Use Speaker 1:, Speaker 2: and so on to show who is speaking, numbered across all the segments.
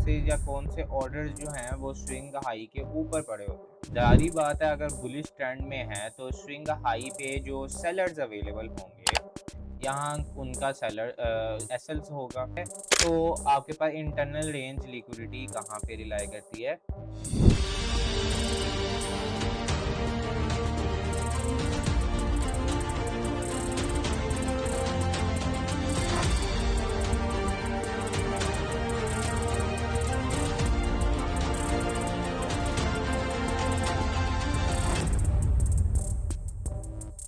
Speaker 1: Losses या कौन से ऑर्डर्स जो हैं वो स्विंग हाई के ऊपर पड़े होते हैं। जाहिर बात है अगर बुलिश ट्रेंड में है तो स्विंग हाई पे जो सेलर्स अवेलेबल होंगे यहाँ उनका सेलर एसएल्स होगा। तो आपके पास इंटरनल रेंज लिक्विडिटी कहाँ पे रिलाई करती है?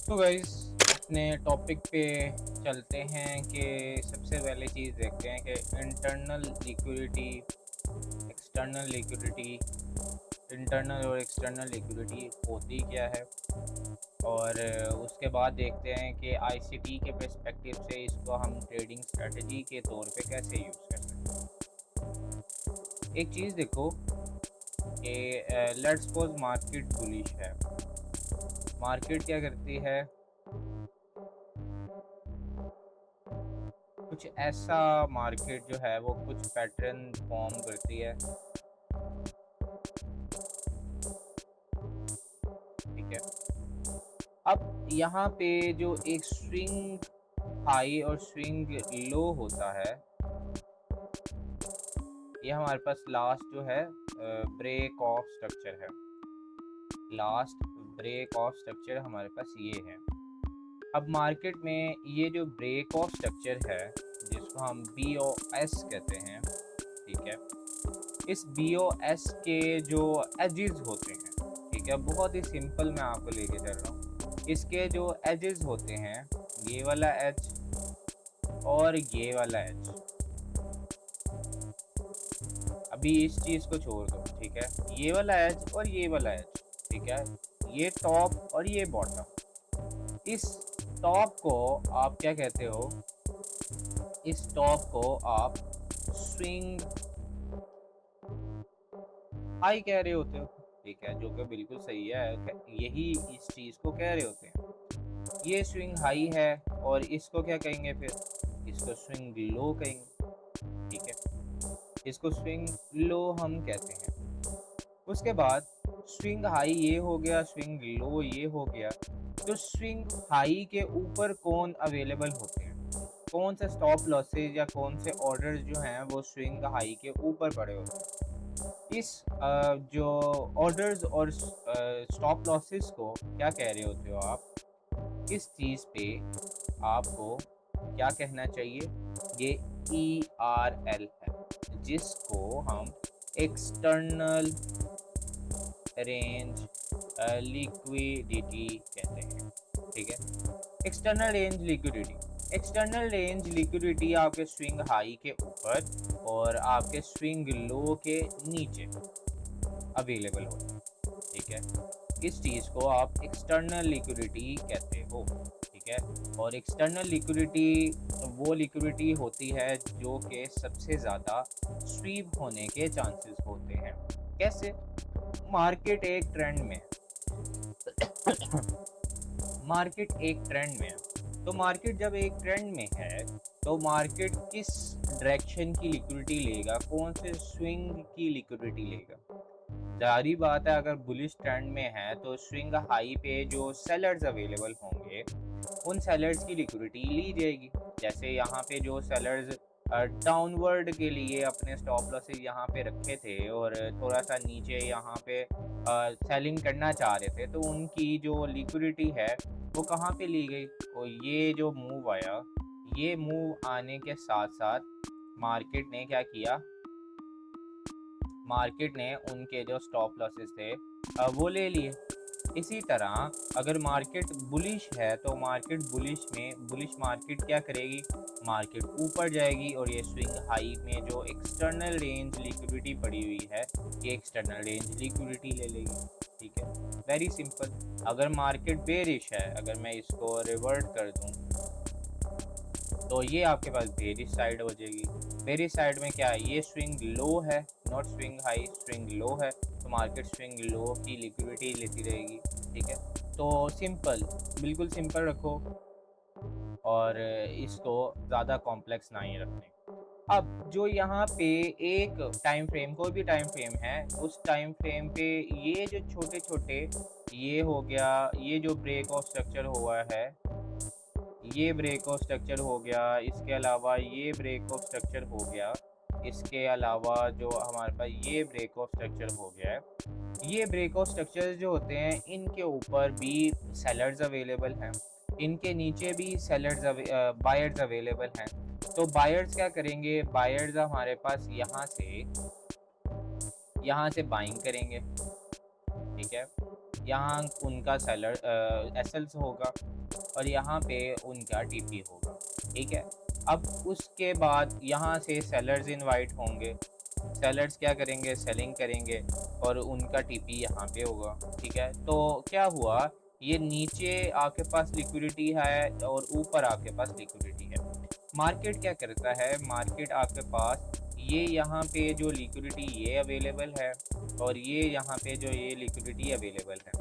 Speaker 1: तो गाइस अपने टॉपिक पे चलते हैं कि सबसे पहले चीज़ देखते हैं कि internal liquidity, external liquidity, internal और एक्सटर्नल लिक्विडिटी होती क्या है, और उसके बाद देखते हैं कि आईसीटी के पर्सपेक्टिव से इसको हम ट्रेडिंग स्ट्रेटजी के तौर पे कैसे यूज़ कर सकते हैं। एक चीज़ देखो कि लेट्स सपोज मार्केट बुलिश है। मार्केट क्या करती है, कुछ ऐसा मार्केट जो है वो कुछ पैटर्न फॉर्म करती है, ठीक है। अब यहाँ पे जो एक स्विंग हाई और स्विंग लो होता है, ये हमारे पास लास्ट जो है ब्रेक ऑफ स्ट्रक्चर है। लास्ट ब्रेक ऑफ स्ट्रक्चर हमारे पास ये है। अब मार्केट में ये जो ब्रेक ऑफ स्ट्रक्चर है जिसको हम BOS कहते हैं, ठीक है, इस BOS के जो एजेस होते हैं, ठीक है, बहुत ही सिंपल मैं आपको लेके चल रहा हूँ। इसके जो एजेस होते हैं, ये वाला एज और ये वाला एज, अभी इस चीज़ को छोड़ दो, ठीक है, ये वाला एज और ये वाला एज, ठीक है, ये टॉप और ये बॉटम। इस टॉप को आप क्या कहते हो, इस टॉप को आप स्विंग हाई कह रहे होते हो, ठीक है, जो कि बिल्कुल सही है, यही इस चीज़ को कह रहे होते हैं। ये स्विंग हाई है और इसको क्या कहेंगे, फिर इसको स्विंग लो कहेंगे, ठीक है, इसको स्विंग लो हम कहते हैं। उसके बाद स्विंग हाई ये हो गया, स्विंग लो ये हो गया। तो स्विंग हाई के ऊपर कौन अवेलेबल होते हैं, कौन से स्टॉप लॉसेज या कौन से ऑर्डर्स जो हैं वो स्विंग हाई के ऊपर पड़े होते हैं। इस जो ऑर्डर्स और स्टॉप लॉसेस को क्या कह रहे होते हो आप, इस चीज़ पे आपको क्या कहना चाहिए, ये ERL है, जिसको हम एक्सटर्नल रेंज लिक्विडिटी कहते हैं, ठीक है। External range liquidity, external range liquidity आपके स्विंग हाई के ऊपर और आपके स्विंग लो के नीचे अवेलेबल होती है, ठीक है। इस चीज़ को आप एक्सटर्नल लिक्विडिटी कहते हो, ठीक है। और एक्सटर्नल लिक्विडिटी वो लिक्विडिटी होती है जो कि सबसे ज़्यादा स्वीप होने के चांसेस होते हैं। कैसे? मार्केट एक ट्रेंड में है मार्केट एक ट्रेंड में है, तो मार्केट जब एक ट्रेंड में है तो मार्केट किस डायरेक्शन की लिक्विडिटी लेगा, कौन से स्विंग की लिक्विडिटी लेगा। जाहिर बात है अगर बुलिश ट्रेंड में है तो स्विंग हाई पे जो सेलर्स अवेलेबल होंगे उन सेलर्स की लिक्विडिटी ली जाएगी। जैसे यहाँ पे जो सेलर्स डाउनवर्ड के लिए अपने स्टॉप लॉसेस यहाँ पे रखे थे और थोड़ा सा नीचे यहाँ पे सेलिंग करना चाह रहे थे, तो उनकी जो लिक्विडिटी है वो कहाँ पे ली गई। और ये जो मूव आया, ये मूव आने के साथ साथ मार्केट ने क्या किया, मार्केट ने उनके जो स्टॉप लॉसेस थे वो ले लिए। इसी तरह अगर मार्केट बुलिश है तो मार्केट बुलिश मार्केट क्या करेगी, मार्केट ऊपर जाएगी और ये स्विंग हाई में जो एक्सटर्नल रेंज लिक्विडिटी पड़ी हुई है ये एक्सटर्नल रेंज लिक्विडिटी ले लेगी, ठीक है। Very simple. अगर मार्केट बेरिश है, अगर मैं इसको रिवर्ट कर दूं तो ये आपके पास बेरिश साइड हो जाएगी। बेरिश साइड में क्या है, ये स्विंग लो है, not swing high, swing low है, तो मार्केट स्विंग लो की लिक्विडिटी लेती रहेगी, ठीक है। तो सिंपल, बिल्कुल सिंपल रखो और इसको ज़्यादा कॉम्प्लेक्स ना ही रखने। अब जो यहाँ पे एक टाइम फ्रेम, कोई भी टाइम फ्रेम है, उस टाइम फ्रेम पे ये जो छोटे-छोटे, ये हो गया, ये जो ब्रेक ऑफ स्ट्रक्चर हुआ है, ये ब्रेक ऑफ स्ट्रक्चर हो गया, इसके अलावा ये ब्रेक ऑफ स्ट्रक्चर हो गया, इसके अलावा जो हमारे पास ये ब्रेक ऑफ स्ट्रक्चर हो गया है, ये ब्रेक ऑफ स्ट्रक्चर्स जो होते हैं इनके ऊपर भी सेलर्स अवेलेबल हैं, इनके नीचे भी बायर्स अवेलेबल हैं। तो बायर्स क्या करेंगे, बायर्स हमारे पास यहाँ से बाइंग करेंगे, ठीक है। यहाँ उनका एसएल्स होगा और यहाँ पे उनका टीपी होगा, ठीक है। अब उसके बाद यहाँ से सेलर्स इनवाइट होंगे, सेलर्स क्या करेंगे, सेलिंग करेंगे और उनका टीपी यहाँ पे होगा, ठीक है। तो क्या हुआ, ये नीचे आपके पास लिक्विडिटी है और ऊपर आपके पास लिक्विडिटी है। मार्केट क्या करता है, मार्केट आपके पास ये यहाँ पे जो लिक्विडिटी ये अवेलेबल है और ये यहाँ पे जो ये लिक्विडिटी अवेलेबल है।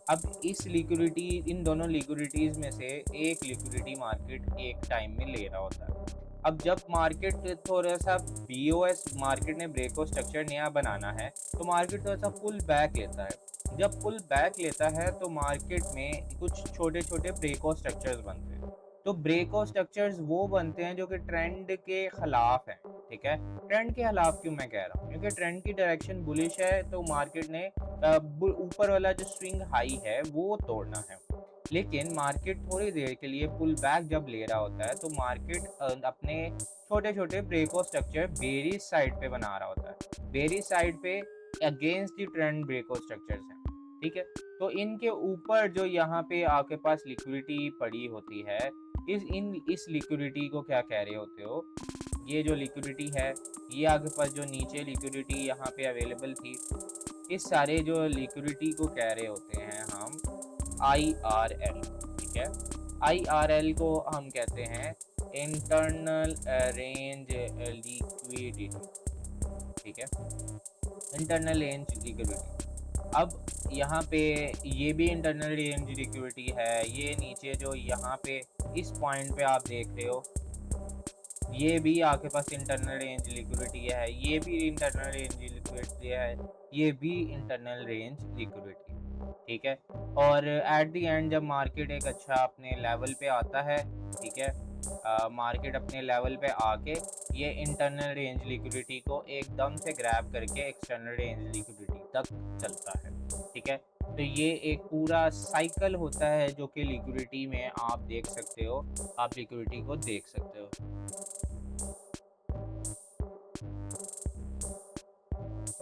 Speaker 1: अब इस लिक्विडिटी, इन दोनों लिक्विडिटीज़ में से एक लिक्विडिटी मार्केट एक टाइम में ले रहा होता है। अब जब मार्केट थोड़ा सा बीओएस, मार्केट ने ब्रेक ऑफ स्ट्रक्चर नया बनाना है तो मार्केट थोड़ा सा पुल बैक लेता है। जब पुल बैक लेता है तो मार्केट में कुछ छोटे छोटे ब्रेक ऑफ स्ट्रक्चर्स बनते हैं। तो ब्रेक ऑफ स्ट्रक्चर्स वो बनते हैं जो कि ट्रेंड के खिलाफ हैं, ठीक है। ट्रेंड के खिलाफ क्यों मैं कह रहा हूँ, क्योंकि ट्रेंड की डायरेक्शन बुलिश है तो मार्केट ने ऊपर वाला जो स्विंग हाई है वो तोड़ना है। लेकिन मार्केट थोड़ी देर के लिए पुल बैक जब ले रहा होता है तो मार्केट अपने छोटे छोटे break of structure bearish side पे बना रहा होता है। बेरिश साइड पे against the trend break of structures हैं, ठीक है। तो इनके ऊपर जो यहाँ पे आपके पास लिक्विडिटी पड़ी होती है, इस लिक्विडिटी को क्या कह रहे होते हो, ये जो लिक्विडिटी है, ये आपके पास जो नीचे लिक्विडिटी यहाँ पे अवेलेबल थी, इस सारे जो लिक्विडिटी को कह रहे होते हैं हम IRL, ठीक है। IRL को हम कहते हैं इंटरनल रेंज लिक्विडिटी, ठीक है, इंटरनल रेंज लिक्विडिटी। अब यहाँ पे ये भी इंटरनल रेंज लिक्विडिटी है, ये नीचे जो यहाँ पे इस पॉइंट पे आप देख रहे हो, ये भी आपके पास इंटरनल रेंज लिक्विडिटी है, ये भी इंटरनल रेंज लिक्विडिटी है, ये भी इंटरनल रेंज लिक्विडिटी, ठीक है। और एट द एंड जब मार्केट एक अच्छा अपने लेवल पे आता है, ठीक है, मार्केट अपने लेवल पे आके ये इंटरनल रेंज लिक्विडिटी को एकदम से ग्रैब करके एक्सटर्नल रेंज लिक्विडिटी तक चलता है, ठीक है। तो ये एक पूरा साइकिल होता है जो कि लिक्विडिटी में आप देख सकते हो, आप लिक्विडिटी को देख सकते हो।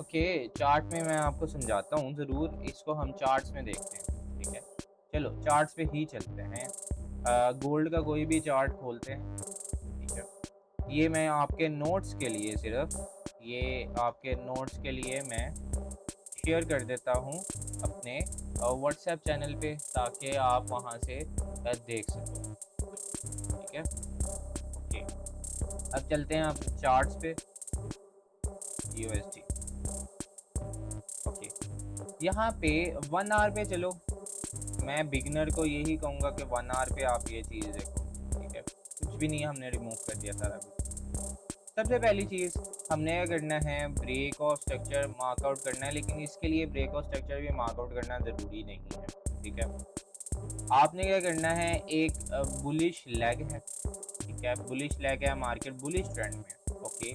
Speaker 1: ओके, चार्ट में मैं आपको समझाता हूँ ज़रूर, इसको हम चार्ट्स में देखते हैं, ठीक है। चलो चार्ट्स पे ही चलते हैं। गोल्ड का कोई भी चार्ट खोलते हैं, ठीक है। ये मैं आपके नोट्स के लिए, सिर्फ ये आपके नोट्स के लिए मैं शेयर कर देता हूँ अपने व्हाट्सएप चैनल पे, ताकि आप वहाँ से देख सको, ठीक है। ओके, अब चलते हैं आप चार्ट्स पे। USD, ओके, यहाँ पे 1 आवर पे चलो। मैं बिगनर को यही कहूँगा कि 1 आवर पे आप ये चीज़ देखो, ठीक है। कुछ भी नहीं, हमने रिमूव कर दिया सारा कुछ। सबसे पहली चीज़ हमने क्या करना है, ब्रेक ऑफ स्ट्रक्चर मार्कआउट करना है, लेकिन इसके लिए ब्रेक ऑफ स्ट्रक्चर भी मार्कआउट करना ज़रूरी नहीं है, ठीक है। आपने क्या करना है, एक बुलिश लेग है, ठीक है, बुलिश लेग है, मार्केट बुलिश ट्रेंड में, ओके।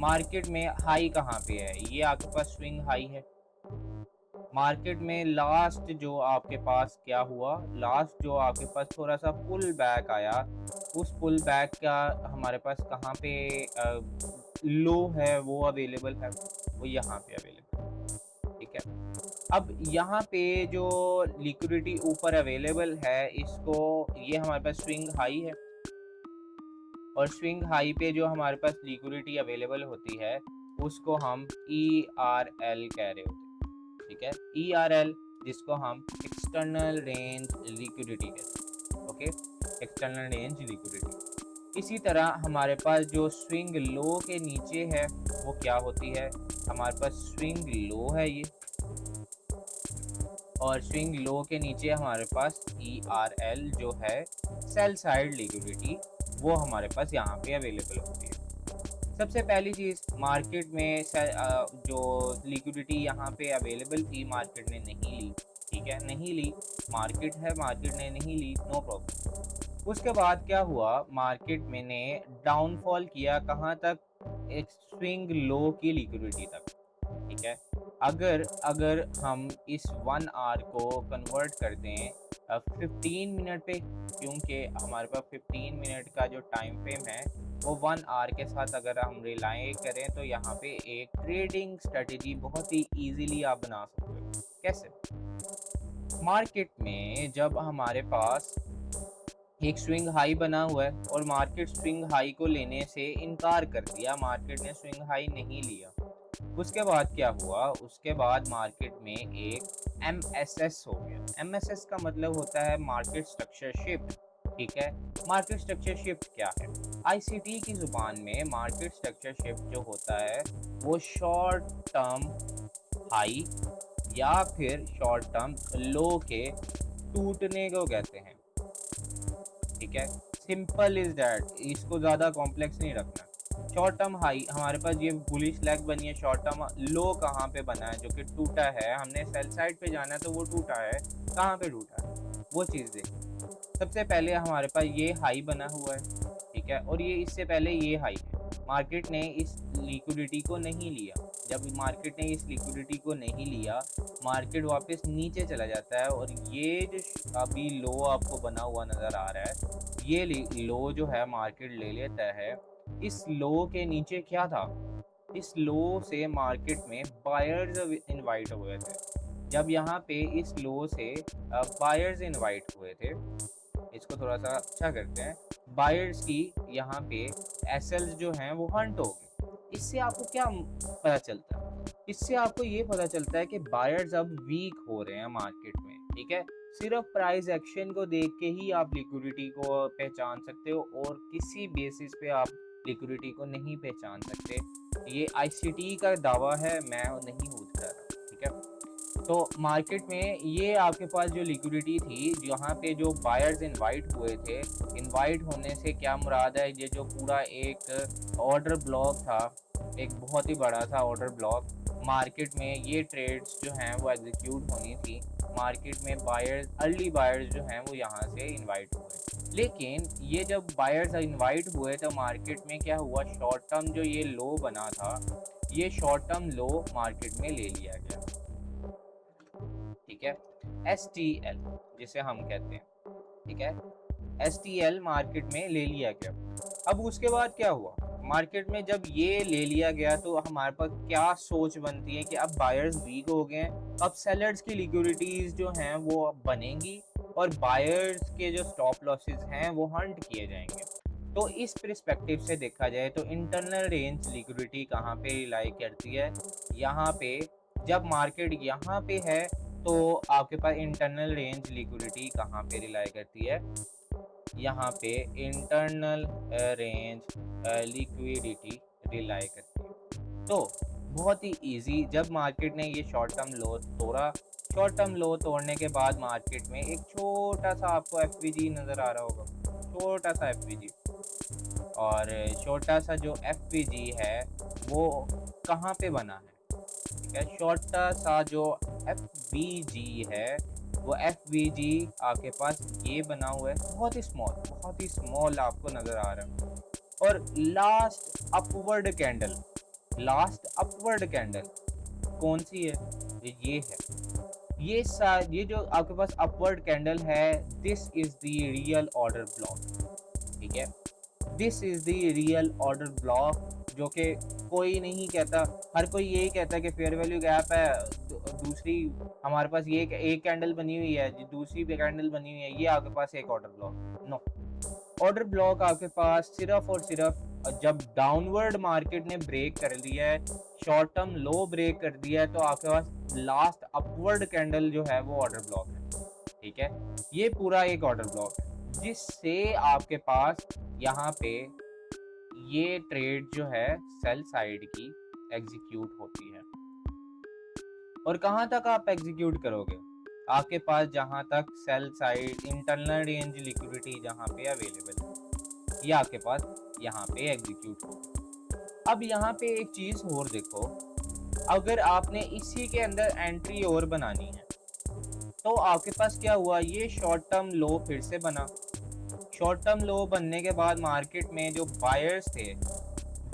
Speaker 1: मार्केट में हाई कहाँ पे है, ये आपके पास स्विंग हाई है। मार्केट में लास्ट जो आपके पास क्या हुआ, लास्ट जो आपके पास थोड़ा सा पुल बैक आया, उस पुल बैक का हमारे पास कहाँ पे लो है वो अवेलेबल है, वो यहाँ पे अवेलेबल, ठीक है। अब यहाँ पे जो लिक्विडिटी ऊपर अवेलेबल है, इसको, ये हमारे पास स्विंग हाई है और स्विंग हाई पे जो हमारे पास लिक्विडिटी अवेलेबल होती है उसको हम ERL कह रहे होते हैं, ठीक है। ERL, जिसको हम एक्सटर्नल रेंज लिक्विडिटी कहते हैं, ओके, एक्सटर्नल रेंज लिक्विडिटी। इसी तरह हमारे पास जो स्विंग लो के नीचे है वो क्या होती है, हमारे पास स्विंग लो है ये, और स्विंग लो के नीचे हमारे पास ERL जो है सेल साइड लिक्विडिटी, वो हमारे पास यहाँ पे अवेलेबल होती है, सबसे पहली चीज़, मार्केट में जो लिक्विडिटी यहाँ पे अवेलेबल थी मार्केट ने नहीं ली, ठीक है, नहीं ली, मार्केट है, मार्केट ने नहीं ली, नो प्रॉब्लम। उसके बाद क्या हुआ, मार्केट में ने डाउनफॉल किया कहाँ तक, एक स्विंग लो की लिक्विडिटी तक, ठीक है। अगर अगर हम इस 1 आवर को कन्वर्ट कर दें 15 मिनट पे, क्योंकि हमारे पास 15 मिनट का जो टाइम फ्रेम है वो 1 आवर के साथ अगर हम रिलाई करें तो यहाँ पे एक ट्रेडिंग स्ट्रेटेजी बहुत ही इजीली आप बना सकते हो। कैसे? मार्केट में जब हमारे पास एक स्विंग हाई बना हुआ है और मार्केट स्विंग हाई को लेने से इनकार कर दिया, मार्केट ने स्विंग हाई नहीं लिया, उसके बाद क्या हुआ, उसके बाद मार्केट में एक MSS हो गया। MSS का मतलब होता है मार्केट स्ट्रक्चर शिफ्ट, ठीक है। मार्केट स्ट्रक्चर शिफ्ट क्या है? ICT की ज़ुबान में मार्केट स्ट्रक्चर शिफ्ट जो होता है वो शॉर्ट टर्म हाई या फिर शॉर्ट टर्म लो के टूटने को कहते हैं, ठीक है। सिंपल इज दैट, इसको ज़्यादा कॉम्प्लेक्स नहीं रखना। शॉर्ट टर्म हाई, हमारे पास ये बुलिश लेग बनी है, शॉर्ट टर्म लो कहाँ पे बना है, जो कि टूटा है, हमने सेल साइड पे जाना है तो वो टूटा है, कहाँ पे टूटा है वो चीज़ देखिए। सबसे पहले हमारे पास ये हाई बना हुआ है, ठीक है, और ये इससे पहले ये हाई है, मार्केट ने इस लिक्विडिटी को नहीं लिया। जब मार्केट ने इस लिक्विडिटी को नहीं लिया, मार्केट वापस नीचे चला जाता है और ये जो अभी लो आपको बना हुआ नज़र आ रहा है, ये लो जो है मार्केट ले लेता है। इस लो के नीचे क्या था, इस लो से मार्केट में बायर्स इनवाइट हुए थे। जब यहाँ पे इस लो से बायर्स इनवाइट हुए थे, इसको थोड़ा सा अच्छा करते हैं, बायर्स की यहाँ पे एसएल्स जो हैं वो हंट हो गए। इससे आपको क्या पता चलता है? इससे आपको ये पता चलता है कि बायर्स अब वीक हो रहे हैं मार्केट में, ठीक है। सिर्फ प्राइस एक्शन को देख के ही आप लिक्विडिटी को पहचान सकते हो और किसी बेसिस पे आप लिक्विडिटी को नहीं पहचान सकते। ये ICT का दावा है, मैं नहीं हूँ, ठीक है। तो मार्केट में ये आपके पास जो लिक्विडिटी थी, जहाँ पे जो बायर्स इनवाइट हुए थे, इनवाइट होने से क्या मुराद है, ये जो पूरा एक ऑर्डर ब्लॉक था, एक बहुत ही बड़ा सा ऑर्डर ब्लॉक, मार्केट में ये ट्रेड्स जो हैं वो एग्जीक्यूट होनी थी, मार्केट में बायर्स, अर्ली बायर्स जो हैं वो यहाँ से इनवाइट हुए। लेकिन ये जब बायर्स इनवाइट हुए तो मार्केट में क्या हुआ, शॉर्ट टर्म जो ये लो बना था, ये शॉर्ट टर्म लो मार्केट में ले लिया गया, ठीक है। STL जिसे हम कहते हैं, ठीक है, STL मार्केट में ले लिया गया। अब उसके बाद क्या हुआ, मार्केट में जब ये ले लिया गया तो हमारे पास क्या सोच बनती है कि अब बायर्स वीक हो गए हैं, अब सेलर्स की लिक्विडिटीज जो हैं वो अब बनेंगी और बायर्स के जो स्टॉप लॉसेस हैं वो हंट किए जाएंगे। तो इस पर्सपेक्टिव से देखा जाए तो इंटरनल रेंज लिक्विडिटी कहाँ पे रिलाई करती है, यहाँ पे। जब मार्केट यहाँ पे है तो आपके पास इंटरनल रेंज लिक्विडिटी कहाँ पे रिलाई करती है, यहाँ पे इंटरनल रेंज लिक्विडिटी रिलाई करती है। तो बहुत ही इजी, जब मार्केट ने ये शॉर्ट टर्म लो तोड़ा, शॉर्ट टर्म लो तोड़ने के बाद मार्केट में एक छोटा सा आपको FVG नज़र आ रहा होगा, छोटा सा FVG, और छोटा सा जो FVG है वो कहाँ पे बना है, ठीक है। छोटा सा जो FVG है वो FVG आपके पास ये बना हुआ है, बहुत ही स्मॉल आपको नज़र आ रहा है। और लास्ट अपवर्ड कैंडल कौन सी है, ये है, ये जो आपके पास अपवर्ड कैंडल है, this is the real order block, ठीक है। This is the real order block, जो कि कोई नहीं कहता, हर कोई यही कहता है कि फेयर वैल्यू गैप है, दूसरी हमारे पास ये एक कैंडल बनी हुई है, दूसरी भी कैंडल बनी हुई है, ये आपके पास एक order block. No, order block आपके पास सिर्फ और सिर्फ जब डाउनवर्ड मार्केट ने ब्रेक कर लिया है, शॉर्ट टर्म लो ब्रेक कर दिया है, तो आपके पास लास्ट अपवर्ड कैंडल जो है वो ऑर्डर ब्लॉक है, ठीक है। ये पूरा एक ऑर्डर ब्लॉक है जिससे आपके पास यहाँ पे ये ट्रेड जो है सेल साइड की एग्जीक्यूट होती है। और कहाँ तक आप एग्जीक्यूट करोगे, आपके पास जहाँ तक sell side internal range liquidity जहाँ पे अवेलेबल है, ये आपके पास यहाँ पे एग्जीक्यूट होगा। अब यहाँ पे एक चीज़ और देखो, अगर आपने इसी के अंदर एंट्री और बनानी है तो आपके पास क्या हुआ, ये शॉर्ट टर्म लो फिर से बना। शॉर्ट टर्म लो बनने के बाद मार्केट में जो बायर्स थे,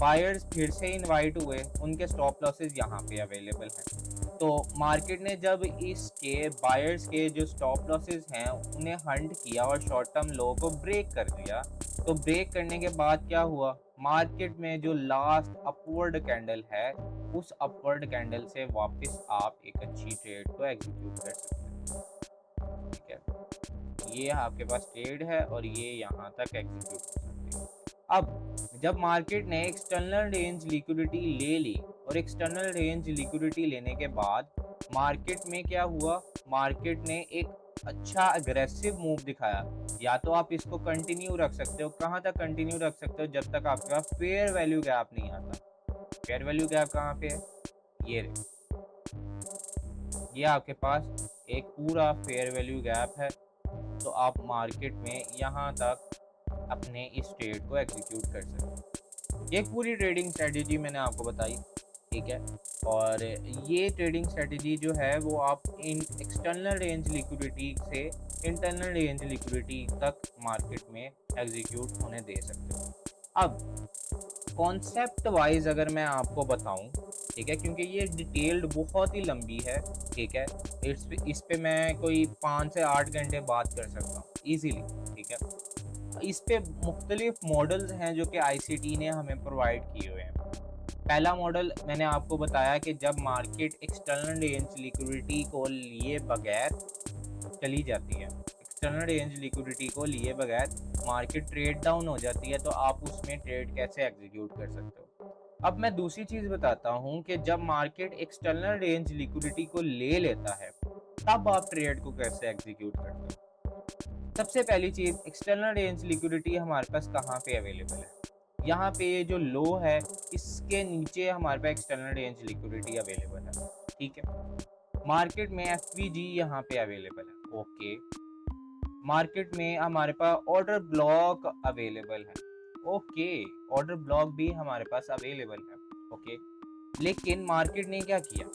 Speaker 1: बायर्स फिर से इनवाइट हुए, उनके स्टॉप लॉसेस यहाँ पे अवेलेबल हैं। तो मार्केट ने जब इसके बायर्स के जो स्टॉप लॉसेस हैं उन्हें हंट किया और शॉर्ट टर्म लो को ब्रेक कर दिया, तो ब्रेक करने के बाद क्या हुआ, मार्केट में जो लास्ट अपवर्ड कैंडल है, उस अपवर्ड कैंडल से वापस आप एक अच्छी ट्रेड को एग्जीक्यूट कर सकते हैं। ठीक है, ये आपके पास ट्रेड है और ये यहाँ तक एग्जीक्यूट हो सकती है। अब जब मार्केट ने एक्सटर्नल रेंज लिक्विडिटी ले ली और एक्सटर्नल रेंज लिक्विडिटी लेने के बाद मार्केट में क्या हुआ, मार्केट ने एक अच्छा अग्रेसिव मूव दिखाया। या तो आप इसको कंटिन्यू रख सकते हो, कहाँ तक कंटिन्यू रख सकते हो, जब तक आपके पास फेयर वैल्यू गैप नहीं आता। फेयर वैल्यू गैप कहाँ पे है, ये ये आपके पास एक पूरा फेयर वैल्यू गैप है। तो आप मार्केट में यहाँ तक अपने इस ट्रेड को एग्जीक्यूट कर सकते हैं। एक पूरी ट्रेडिंग स्ट्रेटेजी मैंने आपको बताई, ठीक है। और ये ट्रेडिंग स्ट्रेटेजी जो है वो आप इन एक्सटर्नल रेंज लिक्विडिटी से इंटरनल रेंज लिक्विडिटी तक मार्केट में एग्जीक्यूट होने दे सकते हो। अब कॉन्सेप्ट वाइज अगर मैं आपको बताऊं, ठीक है, क्योंकि ये डिटेल्ड बहुत ही लंबी है, ठीक है, इस पे मैं कोई 5 से 8 घंटे बात कर सकता हूँ ईजीली, ठीक है। इस पे मुख्तलिफ मॉडल्स हैं जो कि आईसीटी ने हमें प्रोवाइड किए हुए हैं। पहला मॉडल मैंने आपको बताया कि जब मार्केट एक्सटर्नल रेंज लिक्विडिटी को लिए बगैर चली जाती है, एक्सटर्नल रेंज लिक्विडिटी को लिए बगैर मार्केट ट्रेड डाउन हो जाती है, तो आप उसमें ट्रेड कैसे एग्जीक्यूट कर सकते हो। अब मैं दूसरी चीज़ बताता हूँ कि जब मार्केट एक्सटर्नल रेंज लिक्विडिटी को ले लेता है तब आप ट्रेड को कैसे एग्जीक्यूट करते हो। सबसे पहली चीज़, एक्सटर्नल रेंज लिक्विडिटी हमारे पास कहाँ पे अवेलेबल है, यहाँ पे ये जो लो है इसके नीचे हमारे पास एक्सटर्नल रेंज लिक्विडिटी अवेलेबल है, ठीक है। मार्केट में एफवीजी यहाँ पे अवेलेबल है, ओके। मार्केट में हमारे पास ऑर्डर ब्लॉक अवेलेबल है, ओके, ऑर्डर ब्लॉक भी हमारे पास अवेलेबल है, ओके। लेकिन मार्केट ने क्या किया,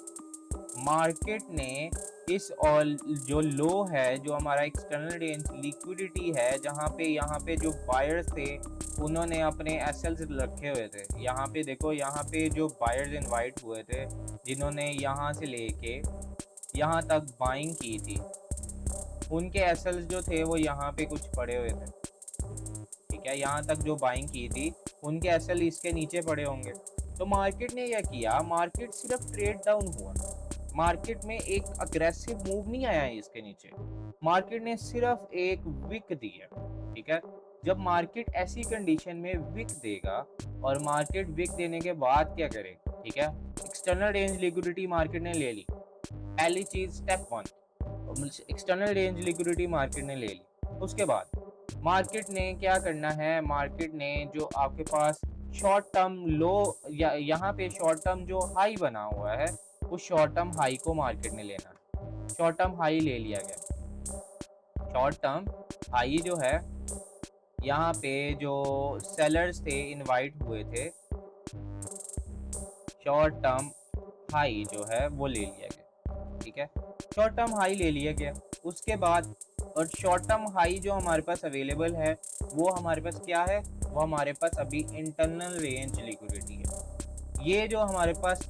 Speaker 1: मार्केट ने इस और जो लो है, जो हमारा एक्सटर्नल रेंज लिक्विडिटी है, जहाँ पे यहाँ पे जो बायर्स थे उन्होंने अपने एसएल्स रखे हुए थे। यहाँ पे देखो, यहाँ पे जो बायर्स इनवाइट हुए थे जिन्होंने यहाँ से लेके यहाँ तक बाइंग की थी, उनके एसएल्स जो थे वो यहाँ पे कुछ पड़े हुए थे, ठीक है। यहाँ तक जो बाइंग की थी उनके एसएल इसके नीचे पड़े होंगे। तो मार्केट ने क्या किया, मार्केट सिर्फ ट्रेड डाउन हुआ, मार्केट में एक अग्रेसिव मूव नहीं आया है इसके नीचे, मार्केट ने सिर्फ एक विक दिया, ठीक है। जब मार्केट ऐसी कंडीशन में विक देगा और मार्केट विक देने के बाद क्या करे, ठीक है, एक्सटर्नल रेंज लिक्विडिटी मार्केट ने ले ली। पहली चीज, step 1, external range liquidity market ने ले ली। उसके बाद मार्केट ने क्या करना है, मार्केट ने जो आपके पास शॉर्ट टर्म लो या यहाँ पे शॉर्ट टर्म जो हाई बना हुआ है, उस शॉर्ट टर्म हाई को मार्केट ने लेना है। शॉर्ट टर्म हाई ले लिया गया। शॉर्ट टर्म हाई जो है, यहाँ पे जो सेलर्स थे इनवाइट हुए थे, शॉर्ट टर्म हाई जो है वो ले लिया गया, ठीक है। शॉर्ट टर्म हाई ले लिया गया। उसके बाद और शॉर्ट टर्म हाई जो हमारे पास अवेलेबल है वो हमारे पास क्या है, वो हमारे पास अभी इंटरनल रेंज लिक्विडिटी है। ये जो हमारे पास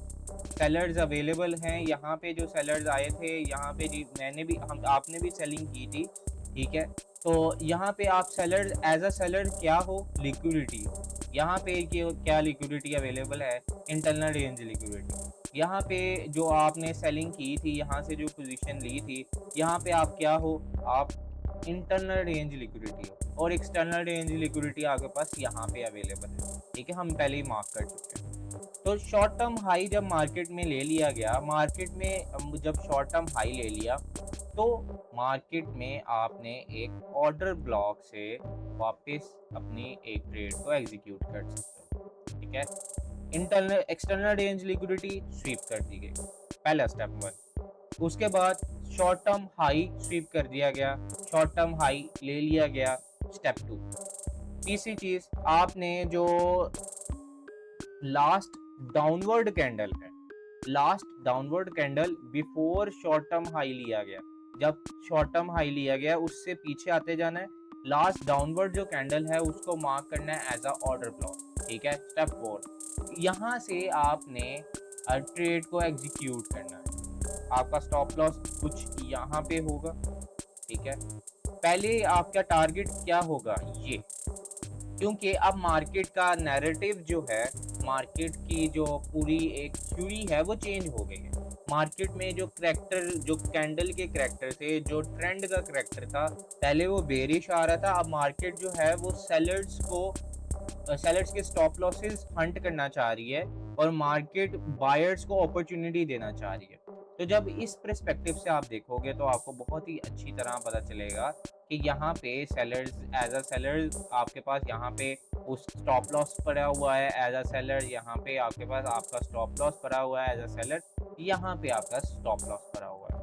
Speaker 1: सेलर्स अवेलेबल हैं, यहाँ पे जो सेलर्स आए थे, यहाँ पे जी मैंने भी आपने भी सेलिंग की थी, ठीक है। तो यहाँ पे आप सेलर एज अ सेलर क्या हो, लिक्विडिटी हो। यहाँ पे क्या लिक्विडिटी अवेलेबल है, इंटरनल रेंज लिक्विडिटी। यहाँ पे जो आपने सेलिंग की थी, यहाँ से जो पोजीशन ली थी, यहाँ पे आप क्या हो, आप इंटरनल रेंज लिक्विडिटी हो, और एक्सटर्नल रेंज लिक्विडिटी आपके पास यहाँ पे अवेलेबल है, ठीक है, हम पहले ही मार्क कर चुके हैं। तो शॉर्ट टर्म हाई जब मार्केट में ले लिया गया, मार्केट में जब शॉर्ट टर्म हाई ले लिया तो मार्केट में आपने एक ऑर्डर ब्लॉक से वापस अपनी एक ट्रेड को एग्जीक्यूट कर सकते हो, ठीक है। Internal external range liquidity SVEEP कर दी गई, पहला स्टेप 1। उसके बाद शॉर्ट टर्म हाई स्वीप कर दिया गया, शॉर्ट टर्म हाई ले लिया गया, स्टेप 2। तीसरी चीज, आपने जो लास्ट डाउनवर्ड कैंडल है, last downward candle before short term high लिया गया। जब शॉर्ट टर्म हाई लिया गया उससे पीछे आते जाना है, लास्ट डाउनवर्ड जो कैंडल है उसको मार्क करना है एज अ ऑर्डर ब्लॉक। ठीक है, स्टेप 4, यहाँ से आपने ट्रेड को एग्जीक्यूट करना है। आपका स्टॉप लॉस कुछ यहाँ पे होगा। ठीक है, पहले आपका टारगेट क्या होगा ये, क्योंकि अब मार्केट का नैरेटिव जो है, मार्केट की जो पूरी एक थ्योरी है वो चेंज हो गई है। मार्केट में जो करैक्टर, जो कैंडल के करैक्टर थे, जो ट्रेंड का करैक्टर था, पहले वो बेरिश आ रहा था। अब मार्केट जो है वो सेलर्स के स्टॉप लॉसेस हंट करना चाह रही है और मार्केट बायर्स को अपॉर्चुनिटी देना चाह रही है। तो जब इस पर्सपेक्टिव से आप देखोगे तो आपको बहुत ही अच्छी तरह पता चलेगा कि यहाँ पे सेलर्स, एज अ सेलर आपके पास यहाँ पे उस स्टॉप लॉस पड़ा हुआ है एज अ सेलर, यहाँ पे आपके पास आपका स्टॉप लॉस पड़ा हुआ है एज अ सेलर, यहाँ पे आपका स्टॉप लॉस पड़ा हुआ है।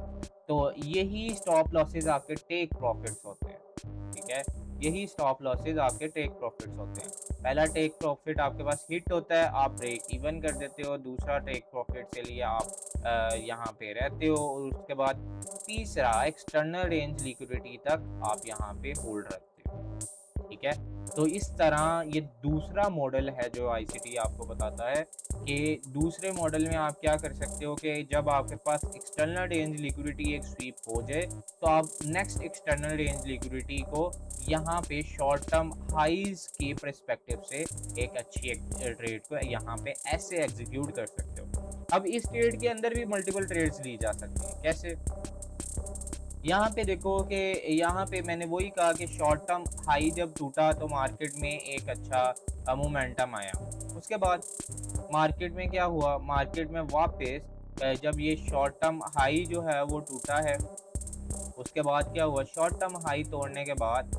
Speaker 1: तो यही स्टॉप लॉसेस आपके टेक प्रॉफिट्स होते हैं। ठीक है, यही स्टॉप लॉसेस आपके टेक प्रॉफिट्स होते हैं। पहला टेक प्रॉफिट आपके पास हिट होता है, आप ब्रेक इवन कर देते हो। दूसरा टेक प्रॉफिट के लिए आप यहाँ पे रहते हो, और उसके बाद तीसरा एक्सटर्नल रेंज लिक्विडिटी तक आप यहाँ पे होल्ड रखते हो। ठीक है, तो इस तरह ये दूसरा मॉडल है जो आईसीटी आपको बताता है कि दूसरे मॉडल में आप क्या कर सकते हो कि जब आपके पास एक्सटर्नल रेंज लिक्विडिटी एक स्वीप हो जाए तो आप नेक्स्ट एक्सटर्नल रेंज लिक्विडिटी को यहाँ पे शॉर्ट टर्म हाइज के पर्सपेक्टिव से एक अच्छी ट्रेड को यहाँ पे ऐसे एग्जीक्यूट कर सकते हो। अब इस ट्रेड के अंदर भी मल्टीपल ट्रेड्स ली जा सकती हैं। कैसे? यहाँ पे देखो कि यहाँ पे मैंने वही कहा कि शॉर्ट टर्म हाई जब टूटा तो मार्केट में एक अच्छा मोमेंटम आया। उसके बाद मार्केट में क्या हुआ, मार्केट में वापस जब ये शॉर्ट टर्म हाई जो है वो टूटा है, उसके बाद क्या हुआ, शॉर्ट टर्म हाई तोड़ने के बाद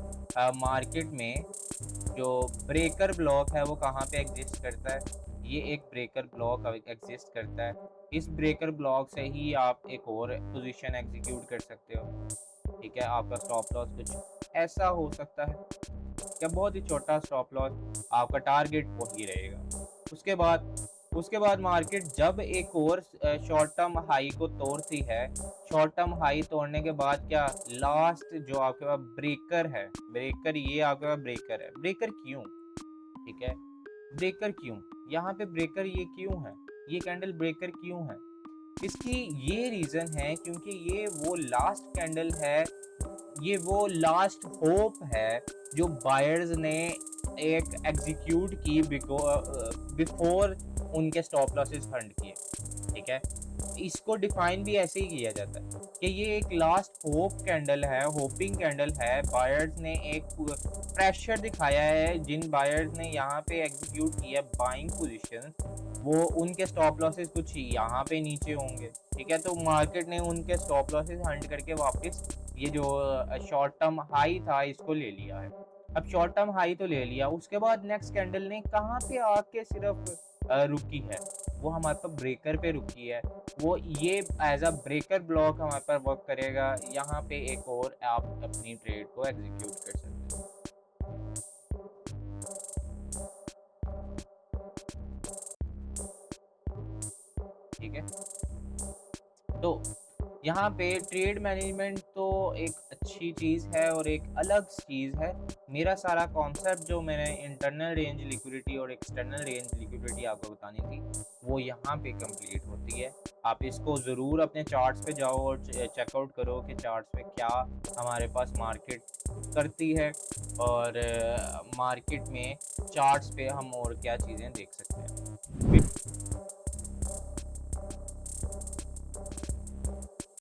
Speaker 1: मार्केट में जो ब्रेकर ब्लॉक है वो कहाँ पे एग्जिस्ट करता है, ये एक ब्रेकर ब्लॉक एग्जिस्ट करता है। इस ब्रेकर ब्लॉक से ही आप एक और पोजीशन एग्जीक्यूट कर सकते हो। ठीक है, आपका स्टॉप लॉस कुछ ऐसा हो सकता है या बहुत ही छोटा स्टॉप लॉस, आपका टारगेट वही रहेगा। उसके बाद मार्केट जब एक और शॉर्ट टर्म हाई को तोड़ती है, शॉर्ट टर्म हाई तोड़ने के बाद क्या, लास्ट जो आपके पास ब्रेकर है, ब्रेकर ये आपके पास ब्रेकर है। ब्रेकर क्यों? ठीक है, ब्रेकर क्यों, यहाँ पे ब्रेकर ये क्यों है, ये कैंडल ब्रेकर क्यों है? इसकी ये रीज़न है क्योंकि ये वो लास्ट कैंडल है, ये वो लास्ट होप है जो बायर्स ने एक एग्जीक्यूट की बिफोर उनके स्टॉप लॉसेस फंड किए। ठीक है, इसको डिफाइन भी ऐसे ही किया जाता है कि ये एक लास्ट होप कैंडल है, होपिंग कैंडल है। बायर्स ने एक प्रेशर दिखाया है, जिन बायर्स ने यहाँ पे एग्जीक्यूट किया बाइंग पोजीशन, वो उनके स्टॉप लॉसेस कुछ यहाँ पे नीचे होंगे। ठीक है, तो मार्केट ने उनके स्टॉप लॉसेस हंट करके वापस ये जो शॉर्ट टर्म हाई था इसको ले लिया है। अब शॉर्ट टर्म हाई तो ले लिया, उसके बाद नेक्स्ट कैंडल ने कहाँ पे आके सिर्फ रुकी है, वो हमारे पास ब्रेकर पे रुकी है। वो ये एज अ ब्रेकर ब्लॉक हमारे पास वर्क करेगा। यहाँ पे एक और आप अपनी ट्रेड को एग्जीक्यूट कर सकते हो। ठीक है, तो यहाँ पे ट्रेड मैनेजमेंट तो एक अच्छी चीज़ है और एक अलग चीज़ है। मेरा सारा कॉन्सेप्ट जो मैंने इंटरनल रेंज लिक्विडिटी और एक्सटर्नल रेंज लिक्विडिटी आपको बतानी थी वो यहाँ पे कंप्लीट होती है। आप इसको ज़रूर अपने चार्ट्स पे जाओ और चेकआउट करो कि चार्ट्स पे क्या हमारे पास मार्केट करती है और मार्केट में चार्ट्स पे हम और क्या चीज़ें देख सकते हैं।